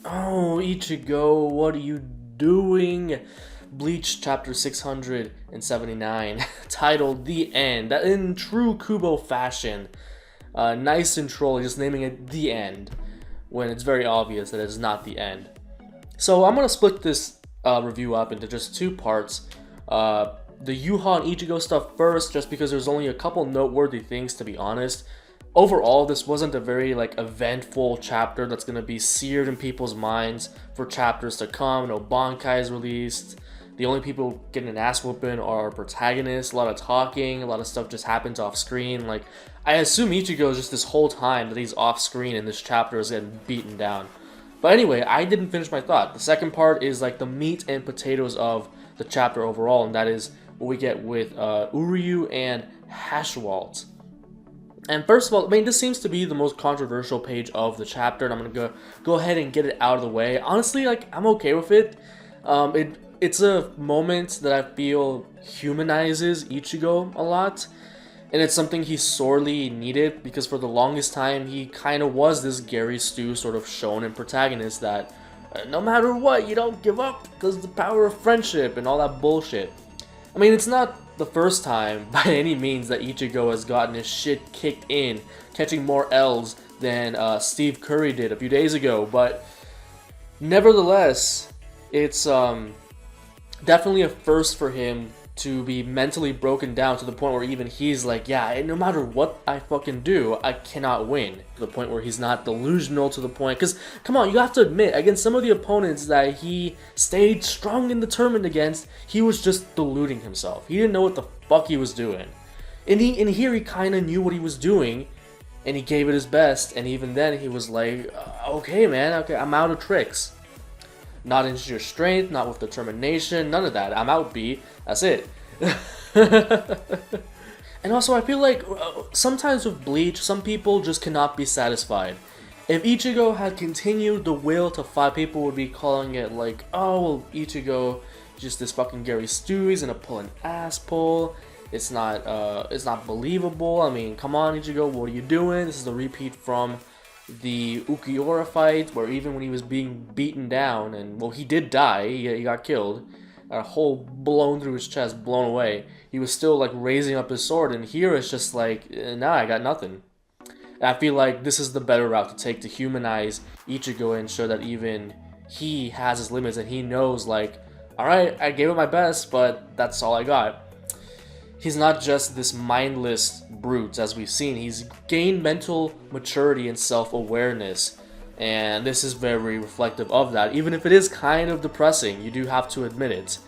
Oh, Ichigo, what are you doing? Bleach chapter 679, titled The End, in true Kubo fashion. Nice and trolly, just naming it The End, when it's very obvious that it's not the end. So I'm going to split this review up into just two parts. The Yuha and Ichigo stuff first, just because there's only a couple noteworthy things, to be honest. Overall, this wasn't a very eventful chapter that's gonna be seared in people's minds for chapters to come. No Bankai is released. The only people getting an ass whooping are protagonists. A lot of talking, a lot of stuff just happens off screen. I assume Ichigo is just this whole time that he's off screen and this chapter is getting beaten down. But anyway, I didn't finish my thought. The second part is the meat and potatoes of the chapter overall, and that is what we get with Uryu and Hashwalt. And first of all, this seems to be the most controversial page of the chapter, and I'm gonna go ahead and get it out of the way. Honestly, I'm okay with it. It's a moment that I feel humanizes Ichigo a lot, and it's something he sorely needed, because for the longest time he kind of was this Gary Stu sort of shonen protagonist that no matter what, you don't give up because the power of friendship and all that bullshit. It's not the first time by any means that Ichigo has gotten his shit kicked in, catching more L's than Steve Curry did a few days ago, but nevertheless, it's definitely a first for him to be mentally broken down to the point where even he's like, yeah, no matter what I fucking do, I cannot win. To the point where he's not delusional, to the point, because come on, you have to admit, against some of the opponents that he stayed strong and determined against, he was just deluding himself. He didn't know what the fuck he was doing. And here he kind of knew what he was doing, and he gave it his best, and even then he was like, okay man, okay, I'm out of tricks. Not in your strength, not with determination, none of that. I'm out, B. That's it. And also, I feel like sometimes with Bleach, some people just cannot be satisfied. If Ichigo had continued the will to fight, people would be calling it oh, well, Ichigo, just this fucking Gary Stu, he's gonna pull an ass pull. It's not believable. Come on, Ichigo, what are you doing? This is a repeat from the Ukiura fight, where even when he was being beaten down, and well, he did die, he got killed, a hole blown through his chest, blown away, he was still raising up his sword, and here it's just nah, I got nothing. And I feel like this is the better route to take to humanize Ichigo and show that even he has his limits, and he knows alright, I gave it my best, but that's all I got. He's not just this mindless brute, as we've seen. He's gained mental maturity and self-awareness, and this is very reflective of that, even if it is kind of depressing. You do have to admit it.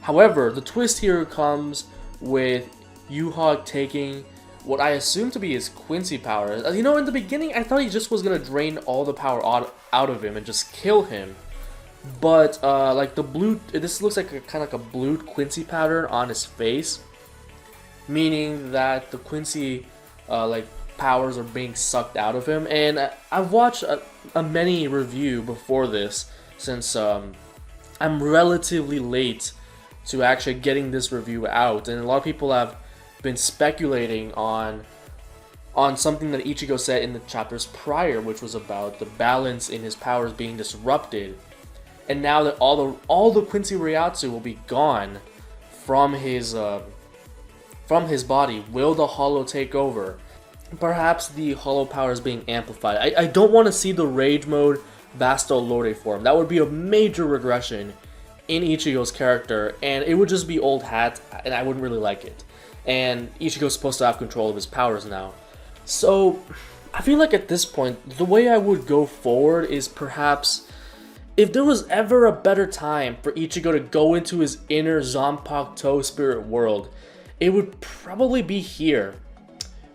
However, the twist here comes with Yuha taking what I assume to be his Quincy power. In the beginning, I thought he just was gonna drain all the power out of him and just kill him. But, the blue, this looks like kind of like a blue Quincy pattern on his face, meaning that the Quincy powers are being sucked out of him. And I've watched a mini review before this, since I'm relatively late to actually getting this review out, and a lot of people have been speculating on something that Ichigo said in the chapters prior, which was about the balance in his powers being disrupted. And now that all the Quincy Ryatsu will be gone from his body, will the Hollow take over? Perhaps the Hollow power is being amplified. I don't want to see the Rage Mode Vasto Lorde form. That would be a major regression in Ichigo's character, and it would just be old hat, and I wouldn't really like it. And Ichigo's supposed to have control of his powers now. So, I feel like at this point, the way I would go forward is perhaps, if there was ever a better time for Ichigo to go into his inner Zanpakuto spirit world, it would probably be here,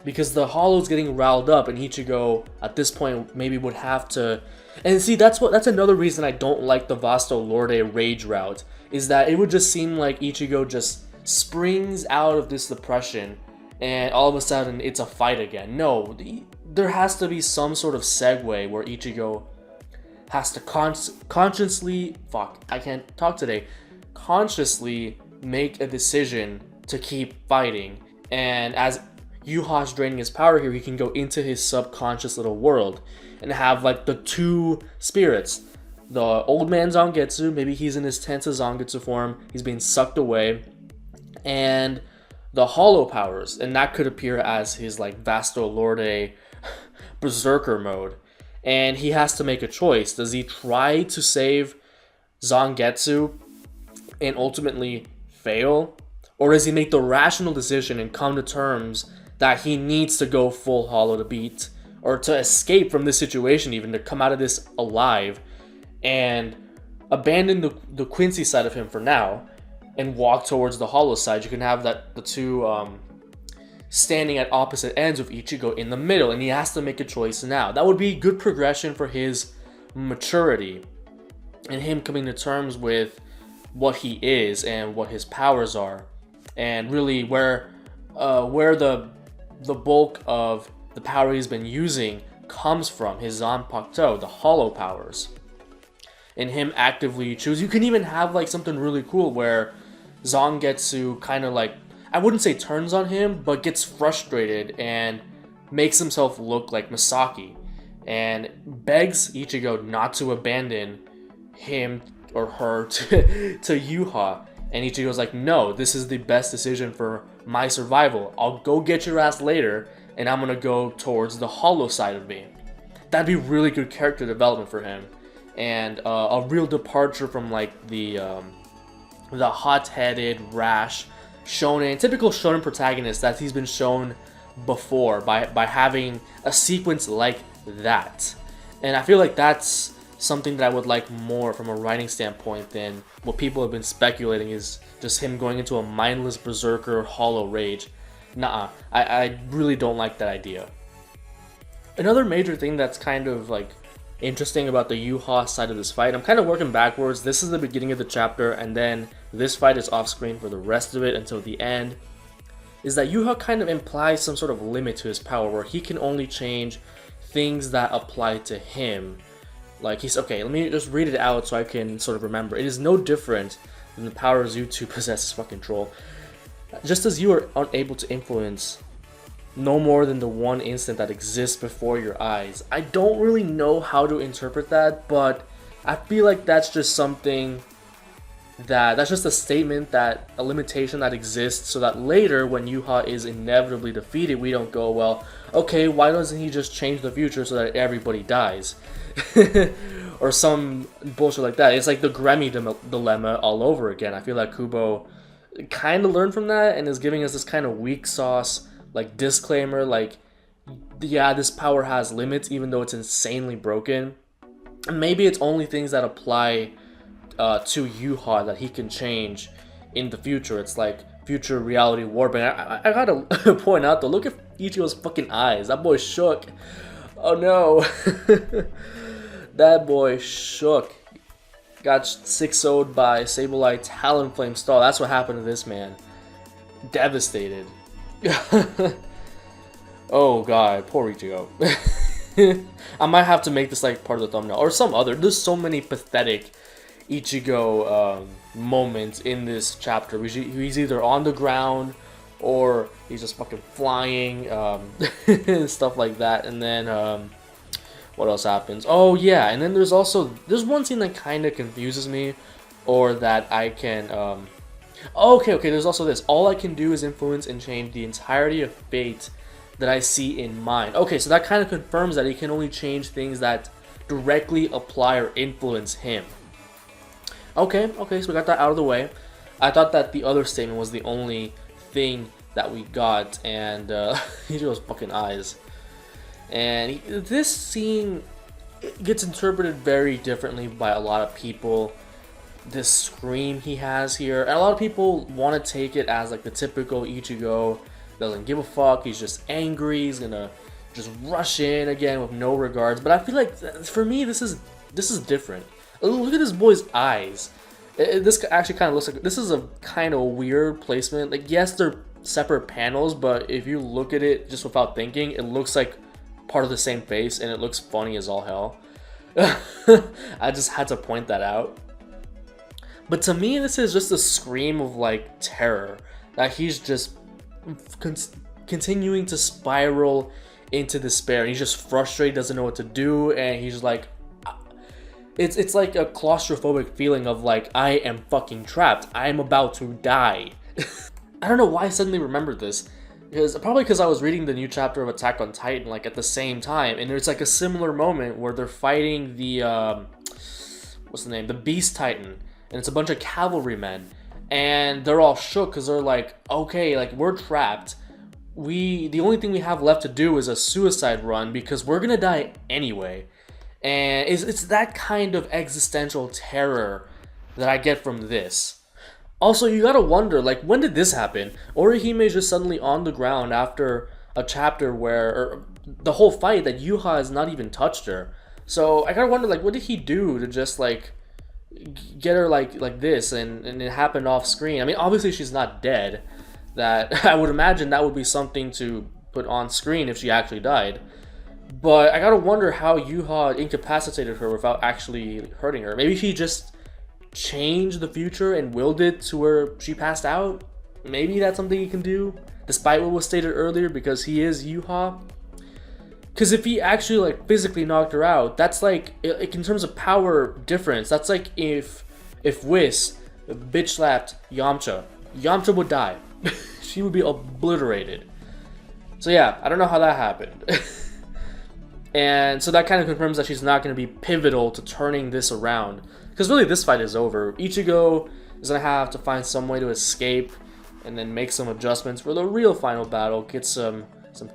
because the Hollow's getting riled up, and Ichigo at this point maybe would have to. And see, that's another reason I don't like the Vasto Lorde rage route, is that it would just seem like Ichigo just springs out of this depression, and all of a sudden it's a fight again. No, there has to be some sort of segue where Ichigo has to consciously make a decision to keep fighting. And as Yuha's draining his power here, he can go into his subconscious little world and have the two spirits, the old man Zangetsu, maybe he's in his Tensa Zangetsu form, he's being sucked away, and the hollow powers, and that could appear as his like Vasto Lorde berserker mode, and he has to make a choice. Does he try to save Zangetsu and ultimately fail, or does he make the rational decision and come to terms that he needs to go full hollow to beat, or to escape from this situation, even to come out of this alive, and abandon the Quincy side of him for now and walk towards the hollow side? You can have the two standing at opposite ends with Ichigo in the middle, and he has to make a choice now. That would be good progression for his maturity and him coming to terms with what he is and what his powers are, and really where the bulk of the power he's been using comes from, his Zanpakuto, the hollow powers, and him actively choose. You can even have like something really cool where Zangetsu kind of like, I wouldn't say turns on him, but gets frustrated and makes himself look like Misaki and begs Ichigo not to abandon him or her to Yuha. And Ichigo's like, no, this is the best decision for my survival. I'll go get your ass later, and I'm gonna go towards the hollow side of me. That'd be really good character development for him, and a real departure from like the hot-headed, rash shonen, typical shonen protagonist that he's been shown before by having a sequence like that. And I feel like that's something that I would like more from a writing standpoint than what people have been speculating is just him going into a mindless berserker hollow rage. Nuh-uh. I really don't like that idea. Another major thing that's kind of like interesting about the Yuha side of this fight, I'm kind of working backwards. This is the beginning of the chapter, and then this fight is off screen for the rest of it until the end, is that Yuha kind of implies some sort of limit to his power where he can only change things that apply to him. Like he's, okay, let me just read it out so I can sort of remember. It is no different than the powers you two possess, fucking troll. Just as you are unable to influence no more than the one instant that exists before your eyes. I don't really know how to interpret that, but I feel like that's just something that's just a statement, that a limitation that exists, so that later when Yuha is inevitably defeated, we don't go, well, okay, why doesn't he just change the future so that everybody dies? Or some bullshit like that. It's like the Grammy dilemma all over again. I feel like Kubo kind of learned from that and is giving us this kind of weak sauce like disclaimer, like, yeah, this power has limits even though it's insanely broken. And maybe it's only things that apply to Yuha that he can change in the future. It's like future reality warping. I gotta point out though, look at Ichigo's fucking eyes. That boy shook. Oh no. That boy shook. Got 6-0'd by Sableye Talonflame Star. That's what happened to this man. Devastated. Oh god, poor Ichigo. I might have to make this like part of the thumbnail or some other. There's so many pathetic Ichigo moments in this chapter. He's either on the ground or he's just fucking flying, stuff like that. And then what else happens? Oh yeah, and then there's one scene that kind of confuses me, or that I can okay, there's also this. All I can do is influence and change the entirety of fate that I see in mind. Okay, so that kind of confirms that he can only change things that directly apply or influence him. Okay, so we got that out of the way. I thought that the other statement was the only thing that we got, and Ichigo's fucking eyes. And this scene gets interpreted very differently by a lot of people. This scream he has here, and a lot of people want to take it as like the typical Ichigo doesn't give a fuck, he's just angry, he's gonna just rush in again with no regards. But I feel like for me this is different. Look at this boy's eyes. This actually kind of looks like, this is a kind of weird placement. Like, yes, they're separate panels, but if you look at it just without thinking, it looks like part of the same face, and it looks funny as all hell. I just had to point that out. But to me, this is just a scream of like terror, that he's just continuing to spiral into despair. He's just frustrated, doesn't know what to do, and he's like, It's like a claustrophobic feeling of like, I am fucking trapped. I am about to die. I don't know why I suddenly remembered this. Probably because I was reading the new chapter of Attack on Titan like at the same time, and there's like a similar moment where they're fighting the what's the name? The Beast Titan, and it's a bunch of cavalrymen, and they're all shook because they're like, okay, like we're trapped. The only thing we have left to do is a suicide run because we're gonna die anyway. And it's that kind of existential terror that I get from this. Also, you gotta wonder, like, when did this happen? Orihime is just suddenly on the ground after a chapter where the whole fight that Yuha has not even touched her. So I gotta wonder, like, what did he do to just like get her like this, and it happened off screen? I mean, obviously she's not dead. That I would imagine that would be something to put on screen if she actually died. But I gotta wonder how Yuha incapacitated her without actually hurting her. Maybe he just changed the future and willed it to where she passed out. Maybe that's something he can do, despite what was stated earlier, because he is Yuha. Because if he actually like physically knocked her out, that's like, in terms of power difference, that's like if Whis bitch slapped Yamcha. Yamcha would die. She would be obliterated. So yeah, I don't know how that happened. And so that kind of confirms that she's not going to be pivotal to turning this around. Because really this fight is over. Ichigo is going to have to find some way to escape and then make some adjustments for the real final battle. Get some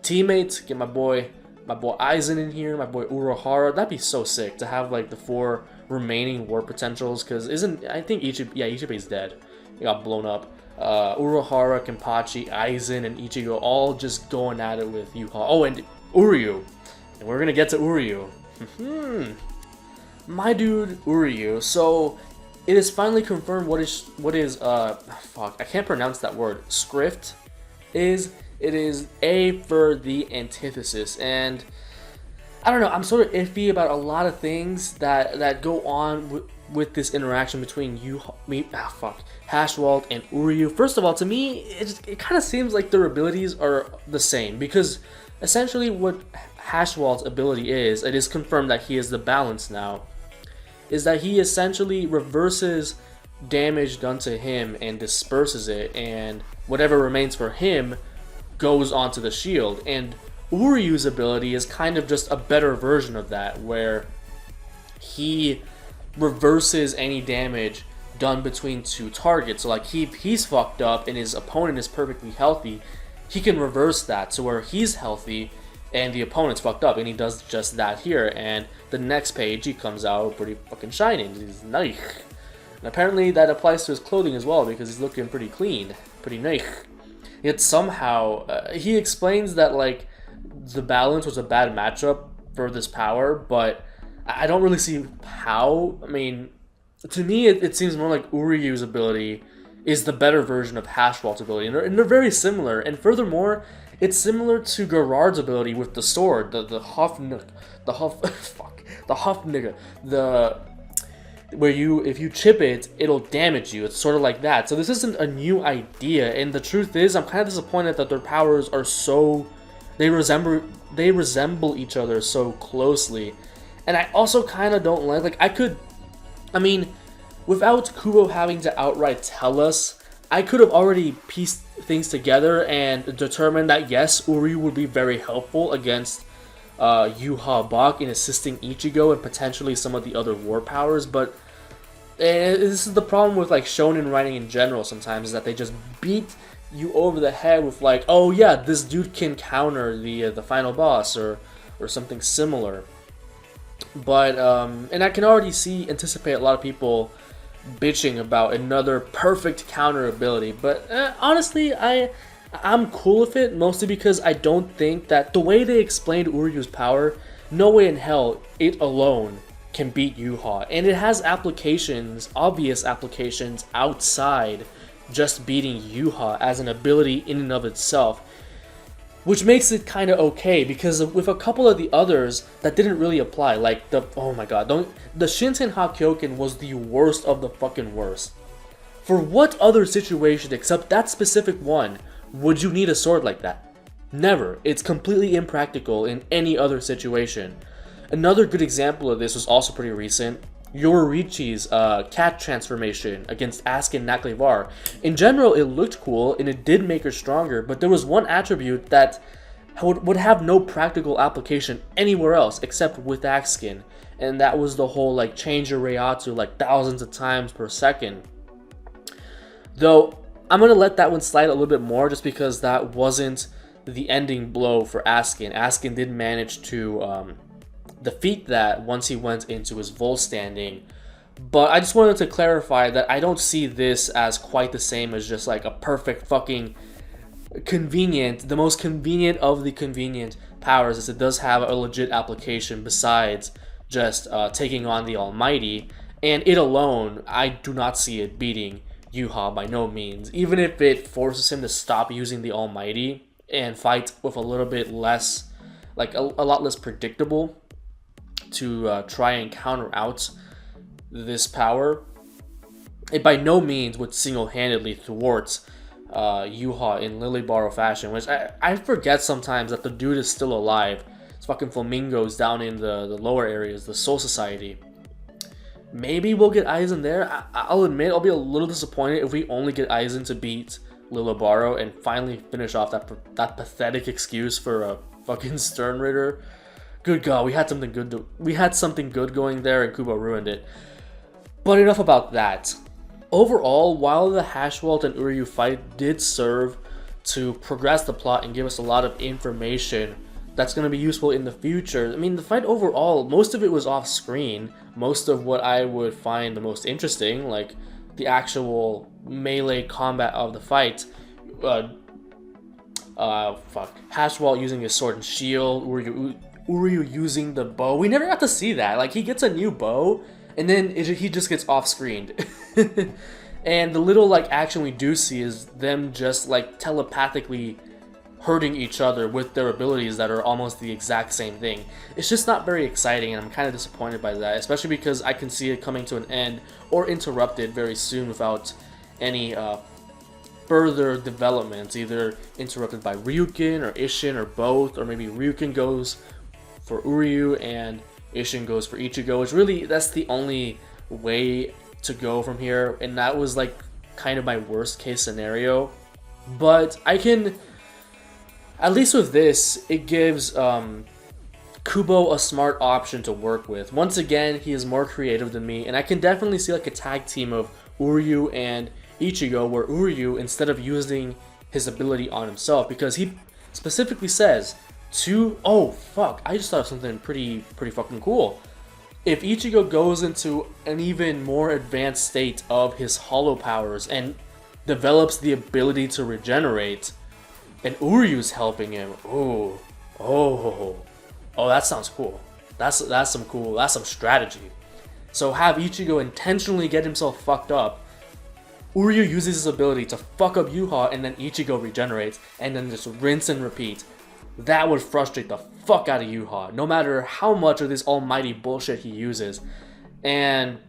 teammates. Get my boy Aizen in here. My boy Urahara. That'd be so sick to have like the 4 remaining war potentials. Because I think Ichibe's dead. He got blown up. Urahara, Kenpachi, Aizen, and Ichigo all just going at it with Yuha. Oh, and Uryu. And we're gonna get to Uryu. My dude Uryu. So it is finally confirmed what is fuck, I can't pronounce that word. Script is. It is A for the antithesis, and I don't know, I'm sort of iffy about a lot of things that go on with this interaction between Hashwalt and Uryu. First of all, to me, it kind of seems like their abilities are the same, because essentially what Hashwalt's ability is, it is confirmed that he is the balance now, is that he essentially reverses damage done to him and disperses it, and whatever remains for him goes onto the shield. And Uryu's ability is kind of just a better version of that, where he reverses any damage done between 2 targets. So like he's fucked up and his opponent is perfectly healthy, he can reverse that to where he's healthy and the opponent's fucked up, and he does just that here. And the next page he comes out pretty fucking shining. He's nice. And apparently that applies to his clothing as well, because he's looking pretty clean, pretty nice. Yet somehow he explains that like the balance was a bad matchup for this power, but I don't really see how. I mean, to me it seems more like Uryu's ability is the better version of Hashwalt's ability, and they're very similar. And furthermore, it's similar to Gerard's ability with the sword, the where if you chip it, it'll damage you. It's sort of like that. So this isn't a new idea, and the truth is, I'm kind of disappointed that their powers are so, they resemble each other so closely. And I also kind of don't I mean, without Kubo having to outright tell us, I could have already pieced things together and determined that yes, Uryu would be very helpful against Yuha Bak in assisting Ichigo and potentially some of the other war powers. But this is the problem with like shonen writing in general sometimes, is that they just beat you over the head with like, oh yeah, this dude can counter the final boss or something similar. But and I can already anticipate a lot of people bitching about another perfect counter ability, but honestly, I'm cool with it, mostly because I don't think that the way they explained Uryu's power, no way in hell it alone can beat Yuha, and it has applications, obvious applications outside just beating Yuha as an ability in and of itself, which makes it kind of okay, because with a couple of the others that didn't really apply, like the Shinsen Hakyoken was the worst of the fucking worst. For what other situation except that specific one would you need a sword like that? Never. It's completely impractical in any other situation. Another good example of this was also pretty recent. Yororichi's cat transformation against Asuka and Naklevar. In general, it looked cool and it did make her stronger, but there was one attribute that would have no practical application anywhere else except with Asuka, and that was the whole like change your Reiatsu like thousands of times per second. Though I'm gonna let that one slide a little bit more just because that wasn't the ending blow for Asuka. Asuka did manage to defeat that once he went into his Volt standing. But I just wanted to clarify that I don't see this as quite the same as just like a perfect fucking convenient, the most convenient of the convenient powers, as it does have a legit application besides just taking on the Almighty. And it alone, I do not see it beating Yuha by no means. Even if it forces him to stop using the Almighty and fight with a little bit less, like a lot less predictable to try and counter out this power, it by no means would single-handedly thwart Yuha in Lily Barrow fashion, which I forget sometimes that the dude is still alive. It's fucking flamingos down in the lower areas, the Soul Society. Maybe we'll get Aizen there. I'll admit I'll be a little disappointed if we only get Aizen to beat Lilibaro and finally finish off that pathetic excuse for a fucking Stern Ritter. Good God, we had something good going there, and Kubo ruined it. But enough about that. Overall, while the Hashwalt and Uryu fight did serve to progress the plot and give us a lot of information that's going to be useful in the future, I mean, the fight overall, most of it was off screen. Most of what I would find the most interesting, like the actual melee combat of the fight, Hashwalt using his sword and shield, Uryu using the bow. We never got to see that. Like, he gets a new bow, and then he just gets off-screened. And the little, like, action we do see is them just, like, telepathically hurting each other with their abilities that are almost the exact same thing. It's just not very exciting, and I'm kind of disappointed by that, especially because I can see it coming to an end or interrupted very soon without any further developments, either interrupted by Ryukin or Isshin or both, or maybe Ryukin goes for Uryu and Isshin goes for Ichigo, which really, that's the only way to go from here, and that was like kind of my worst case scenario. But I can, at least with this, it gives Kubo a smart option to work with. Once again, he is more creative than me, and I can definitely see like a tag team of Uryu and Ichigo, where Uryu, instead of using his ability on himself, because he specifically says oh fuck, I just thought of something pretty fucking cool. If Ichigo goes into an even more advanced state of his hollow powers and develops the ability to regenerate, and Uryu's helping him, oh, that sounds cool. That's some strategy. So have Ichigo intentionally get himself fucked up. Uryu uses his ability to fuck up Yuha, and then Ichigo regenerates, and then just rinse and repeat. That would frustrate the fuck out of Yuha, no matter how much of this almighty bullshit he uses. And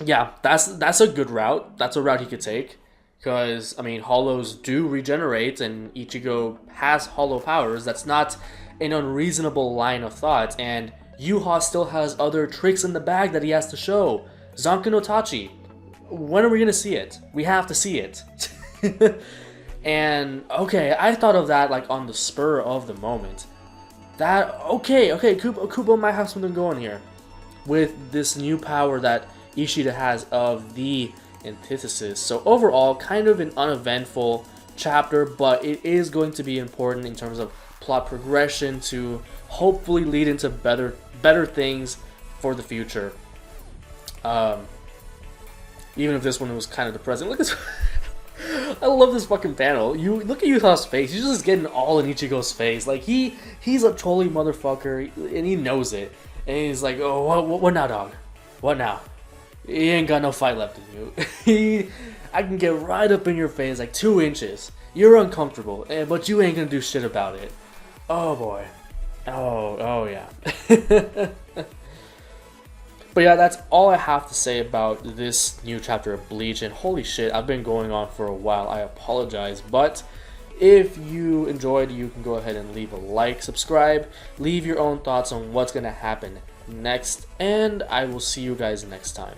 yeah, that's a good route. That's a route he could take. Because, I mean, hollows do regenerate, and Ichigo has hollow powers. That's not an unreasonable line of thought. And Yuha still has other tricks in the bag that he has to show. Zanken no Tachi. When are we going to see it? We have to see it. And, okay, I thought of that, like, on the spur of the moment. Okay, Kubo might have something going here. With this new power that Ishida has of the antithesis. So overall, kind of an uneventful chapter, but it is going to be important in terms of plot progression to hopefully lead into better things for the future. Even if this one was kind of depressing. Look at this. I love this fucking panel. You look at Yuha's face. He's just getting all in Ichigo's face. Like he's a trolly motherfucker, and he knows it. And he's like, oh, what now, dog? What now? You ain't got no fight left in you. I can get right up in your face, like 2 inches. You're uncomfortable, but you ain't gonna do shit about it. Oh boy. Oh yeah. But yeah, that's all I have to say about this new chapter of Bleach. And holy shit, I've been going on for a while. I apologize. But if you enjoyed, you can go ahead and leave a like, subscribe, leave your own thoughts on what's going to happen next, and I will see you guys next time.